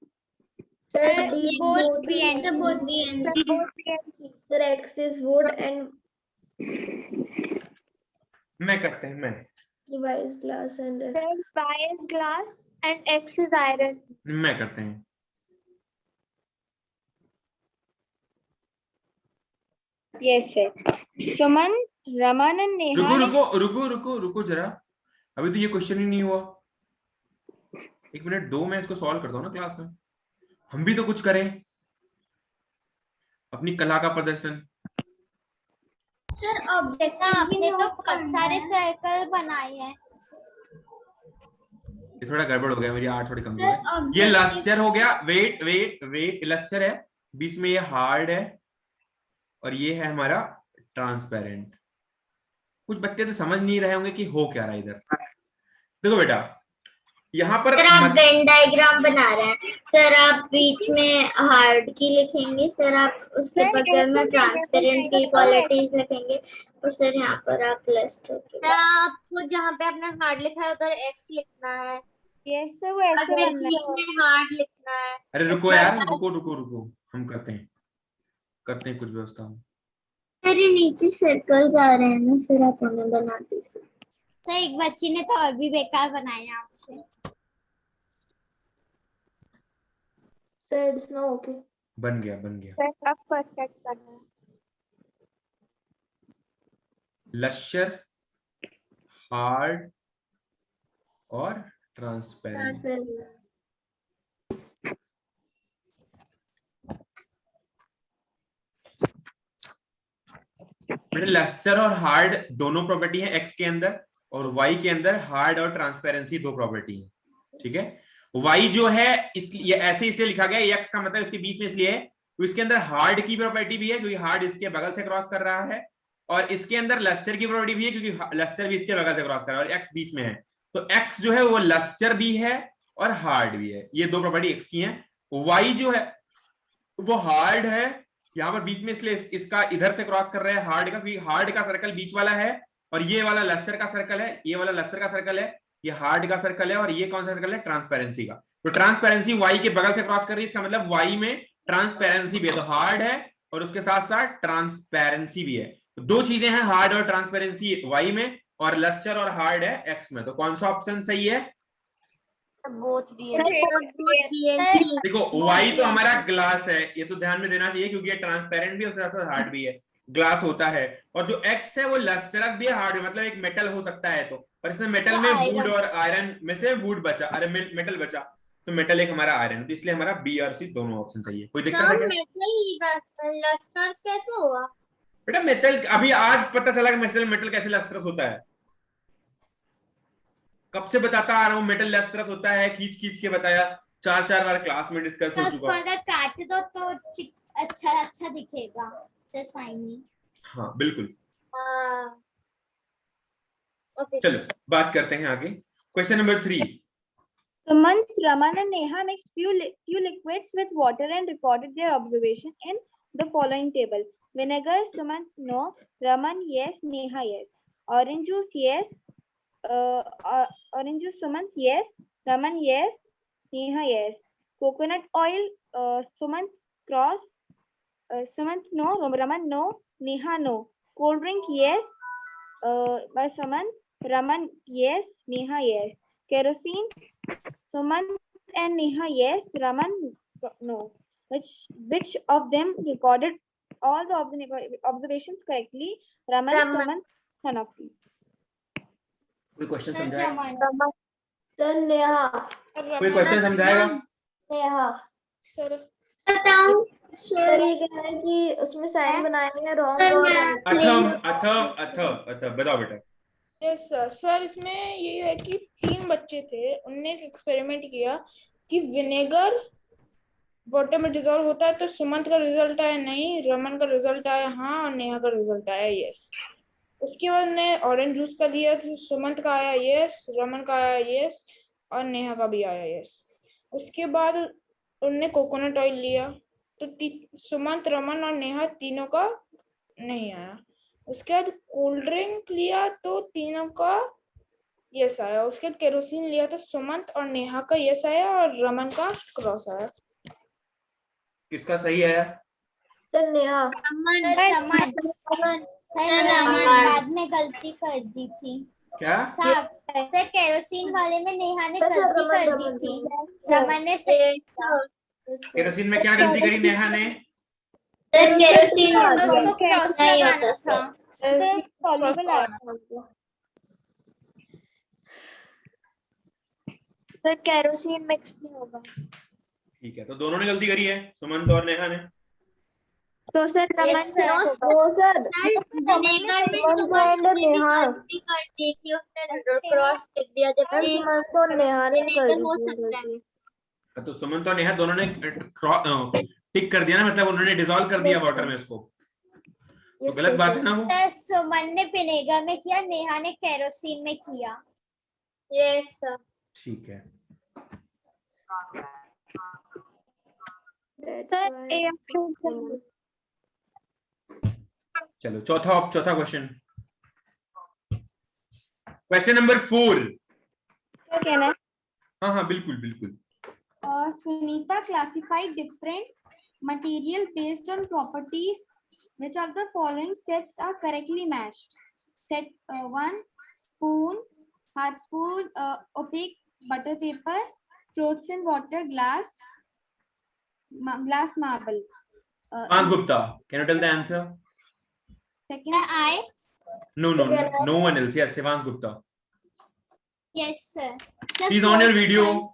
[SPEAKER 4] Sir, D, both B and
[SPEAKER 3] Sir,
[SPEAKER 4] C.
[SPEAKER 3] both B and C.
[SPEAKER 4] Sir, X is wood and
[SPEAKER 2] मैं करते हैं मैं
[SPEAKER 4] Y is glass and X.
[SPEAKER 5] Y is glass and X is iron.
[SPEAKER 2] मैं करते हैं
[SPEAKER 1] Yes, sir. Suman, Raman and Neha.
[SPEAKER 2] रुको रुको रुको रुको रुको जरा, अभी तो ये क्वेश्चन ही नहीं हुआ। एक मिनट दो, मैं इसको सॉल्व करता हूँ ना क्लास में, हम भी तो कुछ करें, अपनी कला का प्रदर्शन।
[SPEAKER 3] सर ऑब्जेक्ट
[SPEAKER 5] आपने तो बहुत सारे सर्कल बनाए हैं।
[SPEAKER 2] ये थोड़ा गड़बड़ हो गया, मेरी आर्ट थोड़ी कमजोर
[SPEAKER 3] सर
[SPEAKER 2] है। ये
[SPEAKER 3] ऑब्जेक्ट
[SPEAKER 2] लस्टर हो गया, वेट वेट वेट, लस्टर है, बीच में ये हार्ड है और ये है हमारा ट्रांसपेरेंट। कुछ बच्चे तो समझ नहीं रहे होंगे कि हो क्या रहा है इधर। देखो बेटा, यहाँ पर
[SPEAKER 5] सर आप वेन डायग्राम बना रहे हैं, सर आप बीच में हार्ड की लिखेंगे, सर आप उसके बगल में ट्रांसपेरेंट की क्वालिटीज लिखेंगे, और सर यहाँ पर आप लस्टर के आपको जहाँ पे आपने हार्ड लिखा है उधर एक्स लिखना है।
[SPEAKER 1] Yes, sir. वो ऐसे बनना है।
[SPEAKER 5] हार्ड लिखना है।
[SPEAKER 2] अरे रुको यार, रुको रुको रुको, हम करते हैं कुछ व्यवस्था।
[SPEAKER 5] मेरे नीचे सर्कल्स आ रहे हैं ना सर, आप उन्हें बना दीजिए। सर एक बच्ची ने तो और भी बेकार बनाया आपसे।
[SPEAKER 4] Sir, it's no okay.
[SPEAKER 2] बन गया बन गया।
[SPEAKER 5] सर अब परफेक्ट बना है।
[SPEAKER 2] लश्यर, हार्ड और ट्रांसपेरेंट। बेटे लस्टर और हार्ड दोनों प्रॉपर्टी है एक्स के अंदर, और वाई के अंदर हार्ड और ट्रांसपेरेंसी दो प्रॉपर्टी है। ठीक है, वाई जो है इसलिए ऐसे इसलिए लिखा गया, एक्स का मतलब इसके बीच में इसलिए है तो इसके अंदर हार्ड की प्रॉपर्टी भी है क्योंकि हार्ड इसके बगल से क्रॉस कर रहा है, और इसके अंदर लस्टर की प्रॉपर्टी भी है क्योंकि लस्टर भी इसके बगल से क्रॉस कर रहा है और एक्स बीच में है। तो एक्स जो है वो लस्टर भी है और हार्ड भी है, ये दो प्रॉपर्टी एक्स की है। वाई जो है वो हार्ड है, यहाँ पर बीच में इसलिए इसका इधर से क्रॉस कर रहे हैं हार्ड का, क्योंकि हार्ड का सर्कल बीच वाला है और ये वाला लस्टर का सर्कल है, ये वाला लस्टर का सर्कल है, ये हार्ड का सर्कल है, और ये कौन सा सर्कल है, ट्रांसपेरेंसी का। तो ट्रांसपेरेंसी वाई के बगल से क्रॉस कर रही है, इसका मतलब वाई में ट्रांसपेरेंसी भी है, तो हार्ड है और उसके साथ साथ ट्रांसपेरेंसी भी है। तो दो चीजें हैं, हार्ड और ट्रांसपेरेंसी वाई में, और लस्टर और हार्ड है एक्स में। तो कौन सा ऑप्शन सही है? देखो वाई तो हमारा ग्लास है, ये तो ध्यान में देना चाहिए क्योंकि ये ट्रांसपेरेंट भी और हार्ड भी है, ग्लास होता है। और जो एक्स है वो लस्टर भी है, हार्ड भी, मतलब एक मेटल हो सकता है, तो पर इसमें मेटल में वुड और आयरन में से वुड बचा, अरे मेटल बचा, तो मेटल एक हमारा आयरन, तो इसलिए हमारा बी और सी दोनों ऑप्शन सही है। कोई दिक्कत है क्या?
[SPEAKER 5] लस्टर कैसे हुआ
[SPEAKER 2] बेटा मेटल अभी आज पता चला कि मेटल कैसे लस्टरस होता है, कब से बताता आ रहा हूँ मेटल लस्टरस होता है, खींच खींच के बताया, 4 बार क्लास में डिस्कस हो चुका है।
[SPEAKER 5] अगर काट दो तो अच्छा दिखेगा, शाइनी।
[SPEAKER 2] हाँ बिल्कुल।
[SPEAKER 5] ओके
[SPEAKER 2] चलो बात करते हैं आगे, question number 3।
[SPEAKER 1] Sumant, Raman and Neha mixed few liquids with water and recorded their observation in the following table. Vinegar, Sumant, no. Raman, yes. Neha, yes. Orange juice, yes. Orange juice, Sumant, yes. Raman, yes. Neha, yes. Coconut oil, Sumant, cross. Sumant, no. Raman, no. Neha, no. Cold drink, yes. By Sumant. Raman, yes. Neha, yes. Kerosene, Sumant and Neha, yes. Raman, no. Which of them recorded all the observations correctly? Raman. Sumant, none of these.
[SPEAKER 2] कोई question समझाएगा?
[SPEAKER 4] Sir Neha.
[SPEAKER 2] कोई question समझाएगा?
[SPEAKER 4] Neha.
[SPEAKER 6] Sir
[SPEAKER 5] बताऊं?
[SPEAKER 4] Sir ये कह रहे हैं कि उसमें sign बनाए हैं रॉन्ग और
[SPEAKER 2] अथम बताओ बेटा।
[SPEAKER 6] Yes sir. सर इसमें ये है कि 3 बच्चे थे, उनने एक एक्सपेरिमेंट किया कि विनेगर वाटर में डिजोल्व होता है, तो सुमंत का रिजल्ट आया नहीं, रमन का रिजल्ट आया हाँ, और नेहा का रिजल्ट आया यस। उसके बाद ने ऑरेंज जूस का लिया तो सुमंत का आया यस, रमन का आया यस, और नेहा का भी आया यस। उसके बाद
[SPEAKER 7] उनने कोकोनट ऑयल लिया तो सुमंत, रमन और नेहा तीनों का नहीं आया। उसके बाद कोल्ड ड्रिंक लिया तो तीनों का यस आया। उसके बाद केरोसिन लिया तो सुमंत और नेहा का यस आया और रमन का क्रॉस आया।
[SPEAKER 2] किसका सही आया?
[SPEAKER 4] सर नेहा।
[SPEAKER 5] रमन बाद में गलती कर दी थी।
[SPEAKER 2] क्या?
[SPEAKER 5] सर केरोसिन वाले में नेहा ने
[SPEAKER 4] सर,
[SPEAKER 5] गलती
[SPEAKER 4] रमन,
[SPEAKER 5] कर दी
[SPEAKER 4] रमन,
[SPEAKER 5] थी।
[SPEAKER 4] रमन।
[SPEAKER 5] रमन ने सही
[SPEAKER 2] केरोसिन में क्या गलती करी नेहा ने?
[SPEAKER 5] केरोसिन उसको क्रॉस लगाना था।
[SPEAKER 4] सर केरोसिन मिक्स नहीं होगा।
[SPEAKER 2] ठीक है, तो दोनों ने गलती करी है, सुमंत और नेहा ने।
[SPEAKER 4] तो सर रमन
[SPEAKER 5] Yes, sir.
[SPEAKER 4] तो सर
[SPEAKER 5] विनेगर में
[SPEAKER 4] सुमंत एंड नेहा।
[SPEAKER 5] गलती कर दी थी, उसने क्रॉस लिख दिया
[SPEAKER 4] सर
[SPEAKER 5] जबकि
[SPEAKER 4] सुमंत और नेहा ने कर
[SPEAKER 5] विनेगर हो
[SPEAKER 4] दी
[SPEAKER 5] सकता है।
[SPEAKER 4] गलती।
[SPEAKER 2] तो सुमंत और नेहा दोनों ने टिक कर दिया ना, मतलब उन्होंने डिसॉल्व कर दिया वाटर में उसको, तो गलत बात है ना वो।
[SPEAKER 5] सर सुमन ने विनेगर में किया, नेहा ने केरोसिन में किया। Yes sir.
[SPEAKER 2] ठीक है, चलो चौथा क्वेश्चन, क्वेश्चन नंबर 4। हाँ बिल्कुल बिल्कुल।
[SPEAKER 1] Sunita classified different material based on properties. Which of the following sets are correctly matched? Set 1, spoon, hard spoon, opaque butter paper, floats in water, glass marble.
[SPEAKER 2] Shivansh Gupta, can you tell the answer?
[SPEAKER 1] Second,
[SPEAKER 5] I.
[SPEAKER 2] No one else. Yes, Shivansh Gupta.
[SPEAKER 5] Yes sir.
[SPEAKER 2] He's on your video.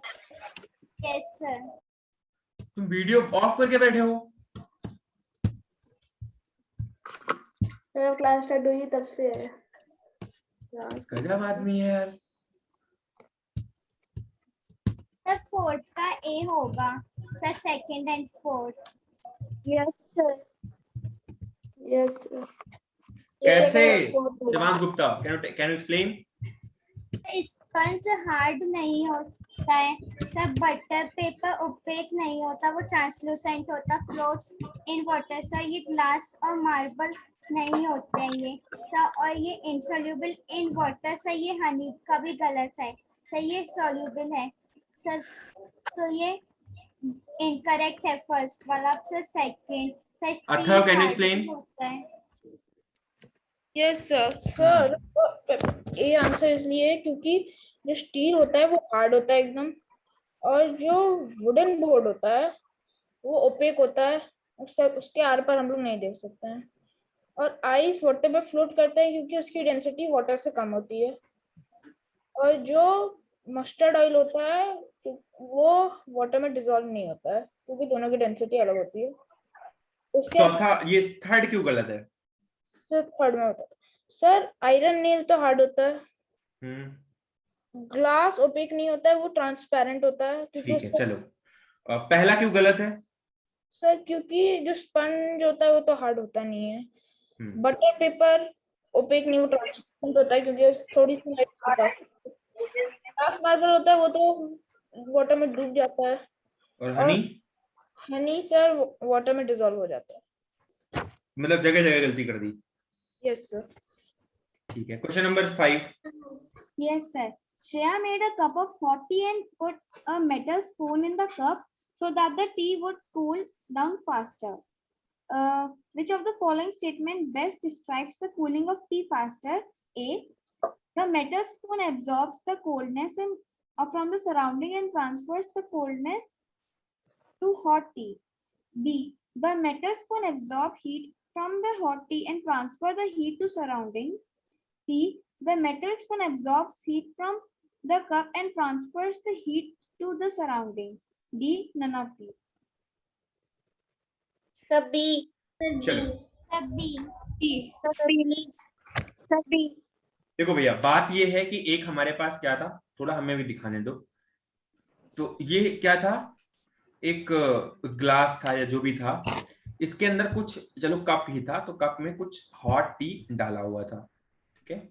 [SPEAKER 5] Yes sir.
[SPEAKER 2] तुम video of करके बैठे हो?
[SPEAKER 4] Class start हुई तब से है।
[SPEAKER 2] गजब आदमी है यार।
[SPEAKER 5] सर फोर्थ का ए होगा sir, second and fourth.
[SPEAKER 4] Yes sir. Yes sir.
[SPEAKER 2] कैसे? Shivansh Gupta, can you explain?
[SPEAKER 5] Sponge hard नहीं होता है सर, बटर पेपर ओपेक नहीं होता, वो ट्रांसलूसेंट होता, फ्लोट्स इन वाटर सर। ये ग्लास और मार्बल नहीं होते हैं ये सर, और ये इनसॉल्युबल इन वाटर सर। ये हनी का भी गलत है सर, ये सॉल्युबल है सर, तो ये इनकरेक्ट है फर्स्ट वाला sir. Second sir
[SPEAKER 2] Atharva, can you explain?
[SPEAKER 5] होता है।
[SPEAKER 7] Yes sir. ये आंसर इसलिए है क्योंकि जो स्टील होता है वो हार्ड होता है एकदम, और जो वुडन बोर्ड होता है वो ओपेक होता है, उसके आर पर हम लोग नहीं देख सकते हैं। और आइस वाटर में फ्लोट करता है क्योंकि उसकी डेंसिटी वाटर से कम होती है। और जो मस्टर्ड ऑयल होता है वो वाटर में डिसॉल्व नहीं होता है क्योंकि दोनों की डेंसिटी अलग होती है। उसके
[SPEAKER 2] चौथा, ये थर्ड क्यों गलत है?
[SPEAKER 7] थर्ड में होता है सर, आयरन नेल तो हार्ड होता है, ग्लास ओपेक नहीं होता है, वो ट्रांसपेरेंट होता है।
[SPEAKER 2] ठीक है, चलो पहला क्यों गलत है?
[SPEAKER 7] सर क्योंकि जो स्पंज होता है वो तो हार्ड होता नहीं है। बटर पेपर ओपेक नहीं, वो ट्रांसपेरेंट होता है क्योंकि थोड़ी सी लाइट होता है। ग्लास मार्बल होता है वो तो वाटर में डूब जाता है।
[SPEAKER 2] और हनी
[SPEAKER 7] सर वाटर में डिसॉल्व हो जाता है।
[SPEAKER 2] मतलब जगह जगह गलती कर दी।
[SPEAKER 7] Yes sir.
[SPEAKER 2] ठीक है, question number 5।
[SPEAKER 1] yes sir. Shreya made a cup of hot tea and put a metal spoon in the cup so that the tea would cool down faster. Which of the following statement best describes the cooling of tea faster? A. The metal spoon absorbs the coldness from the surrounding and transfers the coldness to hot tea. B. The metal spoon absorbs heat from the hot tea and transfer the heat to surroundings. C. The metal spoon absorbs heat from the cup and transfers the heat to the surroundings. D. None of these.
[SPEAKER 5] B.
[SPEAKER 2] देखो भैया, बात ये है कि एक हमारे पास क्या था, थोड़ा हमें भी दिखाने दो। तो ये क्या था, एक ग्लास था या जो भी था, इसके अंदर कुछ, चलो कप ही था, तो कप में कुछ हॉट टी डाला हुआ था। ठीक है,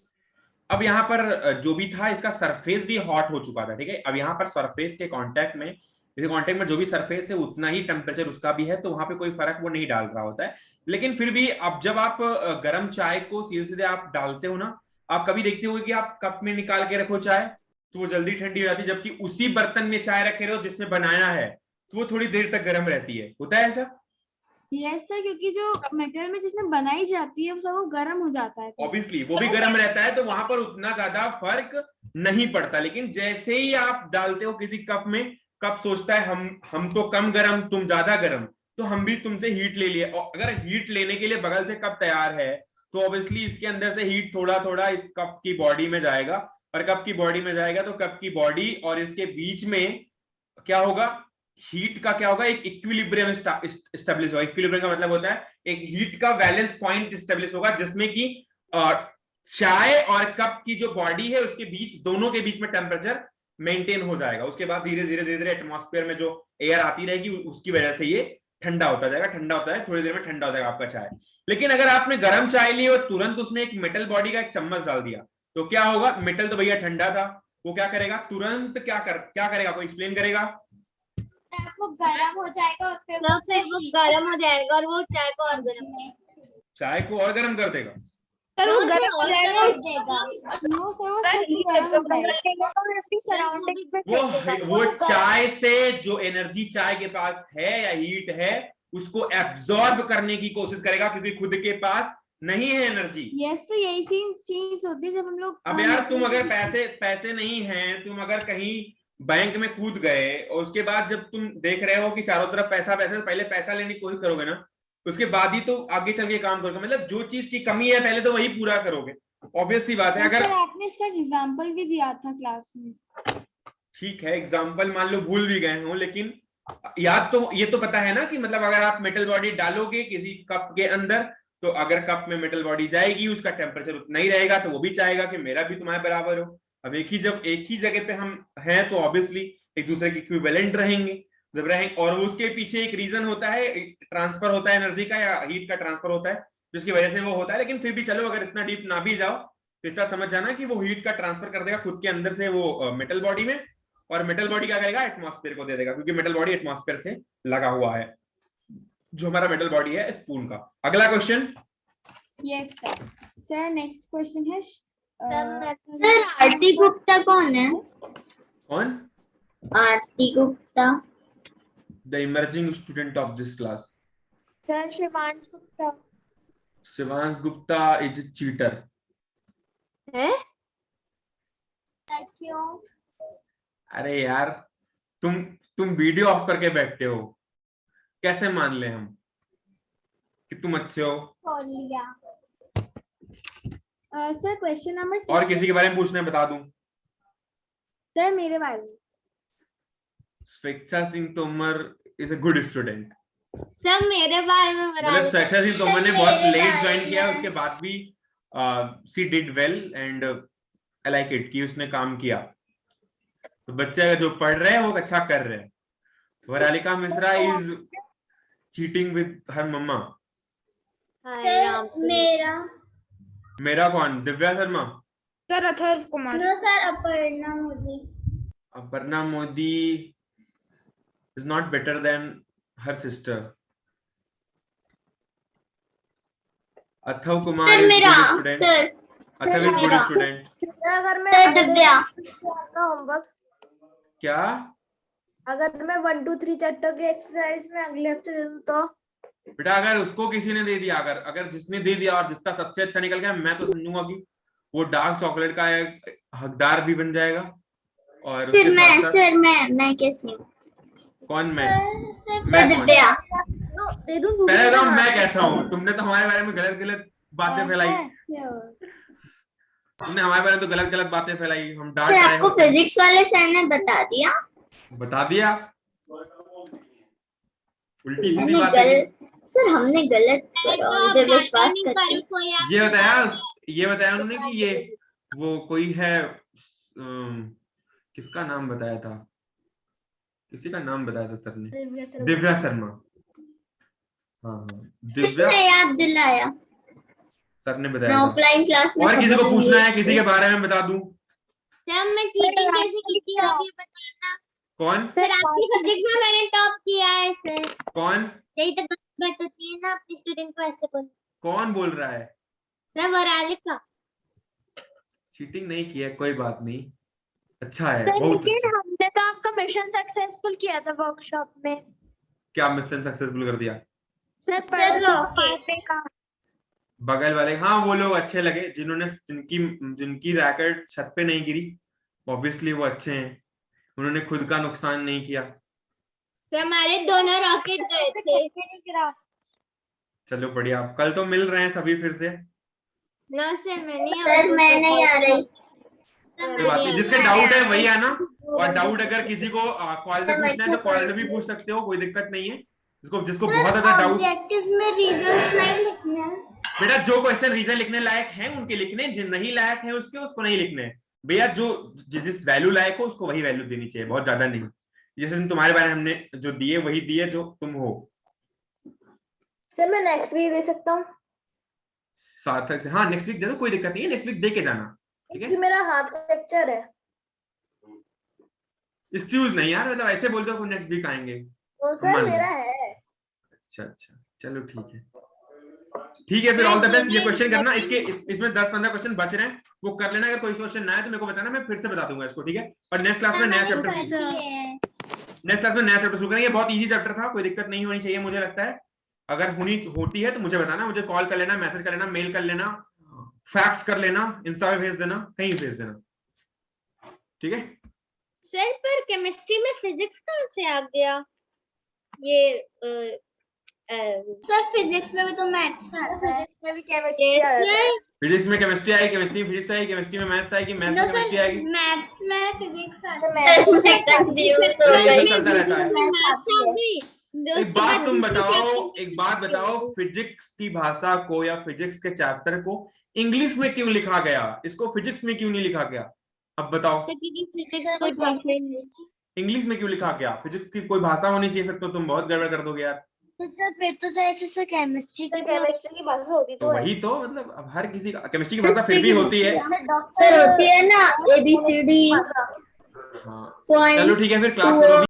[SPEAKER 2] अब यहाँ पर जो भी था इसका सरफेस भी हॉट हो चुका था। ठीक है, अब यहाँ पर सरफेस के कांटेक्ट में जैसे कांटेक्ट में जो भी सरफेस है उतना ही टेम्परेचर उसका भी है, तो वहां पे कोई फर्क वो नहीं डाल रहा होता है। लेकिन फिर भी अब जब आप गर्म चाय को सीधे आप डालते हो ना, आप कभी देखते हो कि आप कप में निकाल के रखो चाय तो वो जल्दी ठंडी हो जाती है, जबकि उसी बर्तन में चाय रखे रहो जिसमें बनाया है तो वो थोड़ी देर तक गर्म रहती है। होता है ऐसा?
[SPEAKER 1] यस सर, क्योंकि जो मेटेरियल में जिसमें बनाई जाती है वो सब वो गर्म हो जाता है।
[SPEAKER 2] ऑब्वियसली वो भी गर्म रहता है, तो वहां पर उतना ज्यादा फर्क नहीं पड़ता। लेकिन जैसे ही आप डालते हो किसी कप में, कप सोचता है हम तो कम गर्म, तुम ज्यादा गर्म, तो हम भी तुमसे हीट ले लिए। और अगर हीट लेने के लिए बगल से कप तैयार है तो ऑब्वियसली इसके अंदर से हीट थोड़ा थोड़ा इस कप की बॉडी में जाएगा, और कप की बॉडी में जाएगा तो कप की बॉडी और इसके बीच में क्या होगा, हीट का क्या होगा, एक इक्विलिब्रियम एस्टेब्लिश होगा। इक्विलिब्रियम का मतलब होता है एक हीट का बैलेंस पॉइंट एस्टेब्लिश होगा, जिसमें कि चाय और कप की जो बॉडी है उसके बीच, दोनों के बीच में टेम्परेचर मेंटेन हो जाएगा। उसके बाद धीरे धीरे एटमॉस्फेयर में जो एयर आती रहेगी उसकी वजह से ये ठंडा होता जाएगा, ठंडा होता है, थोड़ी देर में ठंडा हो जाएगा आपका चाय। लेकिन अगर आपने गर्म चाय ली और तुरंत उसमें एक मेटल बॉडी का एक चम्मच डाल दिया तो क्या होगा, मेटल तो भैया ठंडा था, वो क्या करेगा, तुरंत क्या करेगा, कोई एक्सप्लेन करेगा?
[SPEAKER 5] वो गर्म हो जाएगा और फिर वो गर्म हो जाएगा और वो चाय को और
[SPEAKER 2] गर्म कर देगा।
[SPEAKER 7] सर वो गर्म हो जाएगा।
[SPEAKER 1] नो सर, वो सिर्फ गर्म
[SPEAKER 2] वो चाय से जो एनर्जी चाय के पास है या हीट है उसको एब्जॉर्ब करने की कोशिश करेगा, क्योंकि खुद के पास नहीं है एनर्जी।
[SPEAKER 1] यस, यही चीज होती है जब हम लोग।
[SPEAKER 2] अब यार तुम अगर पैसे नहीं हैं, तुम अगर कहीं बैंक में कूद गए और उसके बाद जब तुम देख रहे हो कि चारों तरफ पैसा तो पहले पैसा लेने की कोशिश करोगे ना, उसके बाद ही तो आगे चल के काम करोगे। मतलब जो चीज की कमी है पहले तो वही पूरा करोगे, ऑब्वियस सी बात है। अगर
[SPEAKER 1] आपने इसका एग्जांपल भी दिया था क्लास में,
[SPEAKER 2] ठीक है एग्जांपल मान लो भूल भी गए हो, लेकिन याद तो ये तो पता है ना कि मतलब अगर आप मेटल बॉडी डालोगे किसी कप के अंदर तो अगर कप में मेटल बॉडी जाएगी उसका टेम्परेचर उतना ही रहेगा, तो वो भी चाहेगा कि मेरा भी तुम्हारे बराबर हो। अब एक ही जगह पे हम हैं तो ऑब्वियसली एक दूसरे के इक्विवेलेंट रहेंगे, जब रहेंगे। और उसके पीछे एक रीजन होता है, ट्रांसफर होता है एनर्जी का या हीट का ट्रांसफर होता है, जिसकी वजह से वो होता है। लेकिन फिर भी चलो अगर इतना डीप ना भी जाओ तो इतना समझ जाना कि वो हीट का ट्रांसफर कर देगा खुद के अंदर से वो मेटल बॉडी में, और मेटल बॉडी क्या करेगा, एटमॉस्फेयर को दे देगा, क्योंकि मेटल बॉडी एटमॉस्फेयर से लगा हुआ है, जो हमारा मेटल बॉडी है स्पून का। अगला question.
[SPEAKER 1] Yes sir. Sir next question है,
[SPEAKER 5] सर आरती गुप्ता कौन है?
[SPEAKER 2] कौन?
[SPEAKER 5] Aarti Gupta
[SPEAKER 2] the emerging student of this class.
[SPEAKER 4] Sir Shivansh Gupta.
[SPEAKER 2] Shivansh Gupta is a cheater.
[SPEAKER 5] है?
[SPEAKER 1] क्यों?
[SPEAKER 2] अरे यार तुम वीडियो ऑफ करके बैठते हो, कैसे मान ले हम कि तुम अच्छे हो?
[SPEAKER 1] Sir question number 6।
[SPEAKER 2] और किसी के बारे में पूछना है बता दूं?
[SPEAKER 1] सर मेरे बारे में।
[SPEAKER 2] स्वेच्छा Singh Tomar is a good student.
[SPEAKER 5] Sir मेरे बारे में
[SPEAKER 2] मतलब स्वेच्छा सिंह तोमर ने बहुत लेट ज्वाइन किया, उसके बाद भी she did well and I like it कि उसने काम किया। तो बच्चे अगर जो पढ़ रहे हैं वो अच्छा कर रहे हैं। Varalika Mishra is cheating with her mamma.
[SPEAKER 3] Sir
[SPEAKER 2] मेरा कौन? Divya Sharma.
[SPEAKER 7] Sir Atharv Kumar.
[SPEAKER 3] No sir, Aparna Modi.
[SPEAKER 2] Aparna Modi is not better than her sister. Atharv Kumar
[SPEAKER 5] sir
[SPEAKER 2] is
[SPEAKER 5] मेरा
[SPEAKER 2] good student.
[SPEAKER 5] Sir
[SPEAKER 2] Atharv is good student.
[SPEAKER 4] अगर मैं
[SPEAKER 5] सर दिव्या
[SPEAKER 4] होमवर्क,
[SPEAKER 2] क्या?
[SPEAKER 4] अगर मैं 1 2 3 चैप्टर के एक्सरसाइज में अगले हफ्ते दे दूं तो?
[SPEAKER 2] बेटा अगर उसको किसी ने दे दिया, अगर जिसने दे दिया और जिसका सबसे अच्छा निकल गया, मैं तो समझूंगा कि वो डार्क चॉकलेट का एक हकदार भी बन जाएगा। और
[SPEAKER 5] सर
[SPEAKER 2] उसके साथ साथ
[SPEAKER 5] मैं कैसी हूँ?
[SPEAKER 2] कौन? मैं
[SPEAKER 5] सर दिव्या
[SPEAKER 4] दे दूं?
[SPEAKER 2] पहले तो मैं कैसा हूँ? तुमने तो हमारे बारे में गलत बातें फैलाई। तुमने हमारे बारे में तो गलत बातें फैलाई। हम डांट
[SPEAKER 5] सर
[SPEAKER 2] रहे
[SPEAKER 5] आपको
[SPEAKER 2] हो।
[SPEAKER 5] फिजिक्स वाले सर ने बता दिया?
[SPEAKER 2] उल्टी सीधी बातें।
[SPEAKER 5] सर हमने गलत विश्वास करते।
[SPEAKER 2] ये बताया उन्होंने कि ये वो कोई है, किसका नाम बताया था? किसी का नाम बताया था सर ने, दिव्या शर्मा। हाँ दिव्या
[SPEAKER 5] याद दिलाया
[SPEAKER 2] सर ने बताया था।
[SPEAKER 5] ऑफलाइन क्लास में।
[SPEAKER 2] और किसी को पूछना है किसी के बारे में बता दूं?
[SPEAKER 5] सर मैं चीटिंग कैसे की थी आप ये बताना।
[SPEAKER 2] कौन
[SPEAKER 5] सर आपकी सब्जेक्ट में मैंने टॉप किया है सर।
[SPEAKER 2] कौन
[SPEAKER 5] यही तो बात होती है ना अपने स्टूडेंट को ऐसे बोल।
[SPEAKER 2] कौन बोल रहा है?
[SPEAKER 5] सर वरालिका।
[SPEAKER 2] चीटिंग नहीं किया, कोई बात नहीं, अच्छा है,
[SPEAKER 4] सर
[SPEAKER 2] बहुत
[SPEAKER 4] लेकिन
[SPEAKER 2] अच्छा।
[SPEAKER 4] हमने तो आपका मिशन सक्सेसफुल किया था वर्कशॉप में।
[SPEAKER 2] क्या मिशन सक्सेसफुल कर दिया?
[SPEAKER 4] सर
[SPEAKER 3] सर
[SPEAKER 4] पड़ोसी को
[SPEAKER 3] लॉकेट।
[SPEAKER 4] मारने का।
[SPEAKER 2] बगल वाले, हाँ वो लोग अच्छे लगे जिन्होंने जिनकी रैकेट छत पे नहीं गिरी, ऑब्वियसली वो अच्छे हैं, उन्होंने खुद का नुकसान नहीं किया।
[SPEAKER 5] सर हमारे दोनों रॉकेट गए थे।
[SPEAKER 2] चलो बढ़िया, कल तो मिल रहे हैं सभी फिर से।
[SPEAKER 5] ना सर मैं नहीं
[SPEAKER 3] सर मैं नहीं आ रही।
[SPEAKER 2] कोई बात नहीं, जिसके डाउट है वही आना, और डाउट अगर किसी को कॉल पे पूछना है तो कॉल पे भी पूछ सकते हो, कोई दिक्कत नहीं है। जिसको जिसको बहुत ज्यादा डाउट,
[SPEAKER 3] ऑब्जेक्टिव में रीजंस नहीं लिखने हैं।
[SPEAKER 2] बेटा जो क्वेश्चन रीजन लिखने लायक है उनके लिखने, जिन नहीं लायक है उसको नहीं लिखने भैया। जो जिस वैल्यू लायक हो उसको वही वैल्यू देनी चाहिए, बहुत ज्यादा नहीं। जैसे तुम्हारे बारे में हमने जो दिए वही दिए जो तुम हो।
[SPEAKER 4] सर मैं नेक्स्ट वीक दे सकता हूँ?
[SPEAKER 2] सार्थक से, हाँ नेक्स्ट वीक दे दो, कोई दिक्कत नहीं है, नेक्स्ट वीक दे के जाना, ठीक है?
[SPEAKER 4] क्योंकि मेरा हाथ फ्रैक्चर है।
[SPEAKER 2] एक्सक्यूज नहीं यार, मतलब ऐसे बोल दो नेक्स्ट वीक आएंगे।
[SPEAKER 4] तो सर
[SPEAKER 2] मान लो।
[SPEAKER 4] मेरा है।
[SPEAKER 2] अच्छा अच्छा, चलो ठीक है, ठीक है फिर ऑल द बेस्ट। ये क्वेश्चन करना, इसमें 10-15 क्वेश्चन बच रहे हैं, वो कर लेना। अगर कोई क्वेश्चन ना है तो मेरे को बताना, मैं फिर से बता दूंगा इसको, ठीक है? और नेक्स्ट क्लास में नया चैप्टर शुरू करेंगे। बहुत इजी चैप्टर था, कोई दिक्कत नहीं होनी चाहिए मुझे लगता है। अगर होती है तो मुझे बताना, मुझे कॉल कर लेना, मैसेज कर लेना, मेल कर लेना, फैक्स कर लेना, इंस्टा पे भेज देना, कहीं भेज देना, ठीक है?
[SPEAKER 5] सर पर केमिस्ट्री में फिजिक्स कहाँ से आ गया? ये
[SPEAKER 3] सर फिजिक्स में भी तो मैथ्स आता है।
[SPEAKER 4] फिजिक्स में भी केमिस्ट्री आ जाता है।
[SPEAKER 2] फिजिक्स में केमिस्ट्री आएगी, केमिस्ट्री में फिजिक्स आएगी, केमिस्ट्री में मैथ्स आएगी, मैथ्स
[SPEAKER 3] नो
[SPEAKER 2] में केमिस्ट्री
[SPEAKER 3] सर
[SPEAKER 2] आएगी।
[SPEAKER 3] मैथ्स में फिजिक्स आता है।
[SPEAKER 2] ये चलता रहता है।
[SPEAKER 5] है।
[SPEAKER 2] एक बात तुम बताओ, एक बात बताओ, फिजिक्स की भाषा को या फिजिक्स के चैप्टर को इंग्लिश में क्यों लिखा गया? इसको फिजिक्स में क्यों नहीं लिखा गया? अब बताओ, इंग्लिश में क्यों लिखा गया? फिजिक्स की कोई भाषा होनी चाहिए, फिर तो तुम बहुत गड़बड़ कर दोगे यार।
[SPEAKER 4] तो सर फिर तो ऐसे केमिस्ट्री की भाषा होती
[SPEAKER 2] तो वही तो, मतलब अब हर किसी का केमिस्ट्री की भाषा फिर भी होती है।
[SPEAKER 4] डॉक्टर होती है ना ABCD।
[SPEAKER 2] हाँ चलो ठीक है, फिर क्लास करो।